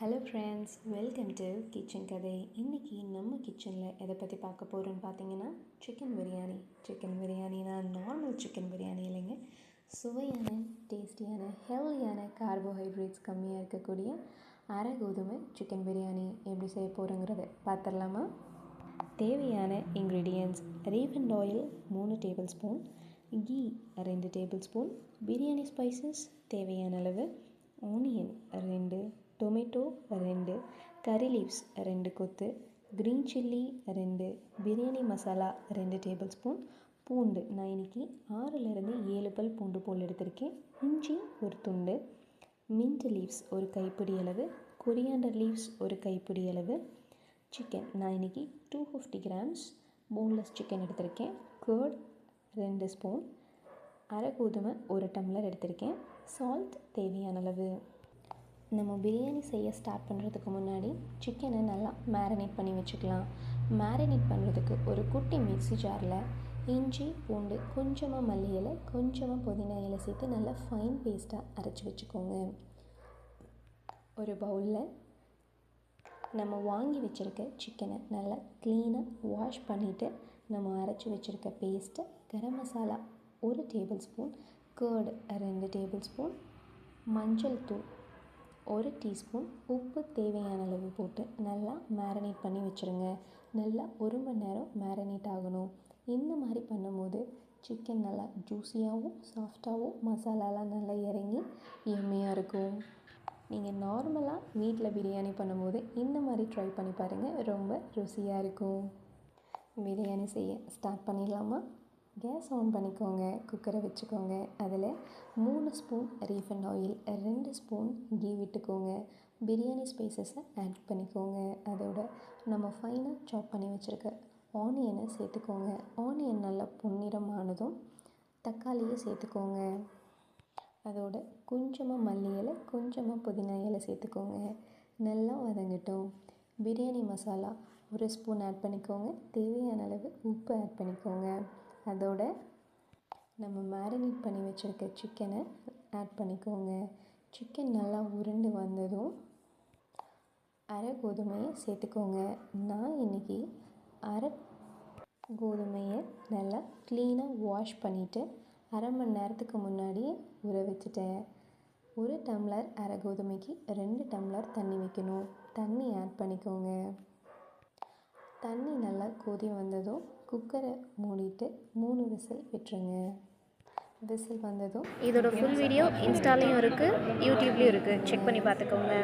Hello friends, welcome to kitchen கதை. இன்றைக்கி நம்ம கிச்சனில் எதை பற்றி பார்க்க போகிறோன்னு பார்த்தீங்கன்னா சிக்கன் பிரியாணி. சிக்கன் பிரியாணினா நார்மல் சிக்கன் பிரியாணி இல்லைங்க, சுவையான, டேஸ்டியான, ஹெல்தியான, கார்போஹைட்ரேட்ஸ் கம்மியாக இருக்கக்கூடிய அரை கோதுமை சிக்கன் பிரியாணி எப்படி செய்ய போகிறோங்கிறத பார்த்துடலாமா? தேவையான ingredients: refined oil 3 table spoon, ghee 2 table spoon, biryani spices தேவையான அளவு, ஆனியன் 2, டொமேட்டோ 2, கறி லீவ்ஸ் 2 கொத்து, green chilli 2, biryani masala 2 table spoon, பூண்டு நான் இன்றைக்கி 6லேருந்து 7 பல் பூண்டு போல் எடுத்திருக்கேன், இஞ்சி ஒரு துண்டு, மின்ட் லீவ்ஸ் ஒரு கைப்பிடி அளவு, கொரியாண்டர் லீவ்ஸ் ஒரு கைப்பிடி அளவு, சிக்கன் நான் இன்றைக்கி 250 கிராம்ஸ் போன்லெஸ் சிக்கன் எடுத்திருக்கேன், கர்ட் 2 ஸ்பூன், அரை கோதுமை 1 டம்ளர் எடுத்திருக்கேன், சால்ட் தேவையான அளவு. நம்ம பிரியாணி செய்ய ஸ்டார்ட் பண்ணுறதுக்கு முன்னாடி சிக்கனை நல்லா மேரினேட் பண்ணி வச்சுக்கலாம். மேரினேட் பண்ணுறதுக்கு ஒரு குட்டி மிக்ஸி ஜாரில் இஞ்சி, பூண்டு, கொஞ்சமாக மல்லி இலை, கொஞ்சமாக புதினா இலை சேர்த்து நல்லா ஃபைன் பேஸ்ட்டாக அரைச்சி வச்சுக்கோங்க. ஒரு பவுலில் நம்ம வாங்கி வச்சுருக்க சிக்கனை நல்லா க்ளீனாக வாஷ் பண்ணிவிட்டு நம்ம அரைச்சி வச்சுருக்க paste, garam masala 1 tablespoon, curd 2 table spoon, மஞ்சள் தூள் 1 டீஸ்பூன், உப்பு தேவையான அளவு போட்டு நல்லா மேரினேட் பண்ணி வச்சுருங்க. நல்லா 1 மணி நேரம் மேரினேட் ஆகணும். இந்த மாதிரி பண்ணும்போது சிக்கன் நல்லா ஜூஸியாகவும் சாஃப்டாகவும் மசாலாலாம் நல்லா இறங்கி எம்மையாக இருக்கும். நீங்கள் நார்மலாக வீட்டில் பிரியாணி பண்ணும்போது இந்த மாதிரி ட்ரை பண்ணி பாருங்கள், ரொம்ப ருசியாக இருக்கும். பிரியாணி செய்ய ஸ்டார்ட் பண்ணிடலாமா? கேஸ் ஆன் பண்ணிக்கோங்க, குக்கரை வச்சுக்கோங்க. அதில் 3 spoon refined oil, 2 spoon ghee விட்டுக்கோங்க. பிரியாணி ஸ்பைசஸை ஆட் பண்ணிக்கோங்க. அதோட நம்ம ஃபைனாக சாப் பண்ணி வச்சுருக்க ஆனியனை சேர்த்துக்கோங்க. ஆனியன் நல்லா பொன்னிறம் ஆனதும் தக்காளியை சேர்த்துக்கோங்க. அதோட கொஞ்சமாக மல்லி இலை, கொஞ்சமாக புதினா இலை சேர்த்துக்கோங்க. நல்லா வதங்கட்டும். பிரியாணி மசாலா 1 ஸ்பூன் ஆட் பண்ணிக்கோங்க. தேவையான அளவு உப்பு ஆட் பண்ணிக்கோங்க. அதோட நம்ம மேரினேட் பண்ணி வச்சுருக்க சிக்கனை ஆட் பண்ணிக்கோங்க. சிக்கன் நல்லா உருண்டு வந்ததும் அரை கோதுமையை சேர்த்துக்கோங்க. நான் இன்றைக்கி அரை கோதுமையை நல்லா க்ளீனாக வாஷ் பண்ணிவிட்டு அரை மணி நேரத்துக்கு முன்னாடியே ஊற வச்சுட்டேன். 1 டம்ளர் அரை கோதுமைக்கு 2 டம்ளர் தண்ணி வைக்கணும். தண்ணி ஆட் பண்ணிக்கோங்க. தண்ணி நல்லா கொதி வந்ததும் குக்கரை மூடிட்டு 3 விசில் விட்டுருங்க. விசில் வந்ததும் இதோட ஃபுல் வீடியோ இன்ஸ்டாலையும் இருக்குது, யூடியூப்லேயும் இருக்குது, செக் பண்ணி பார்த்துக்கோங்க.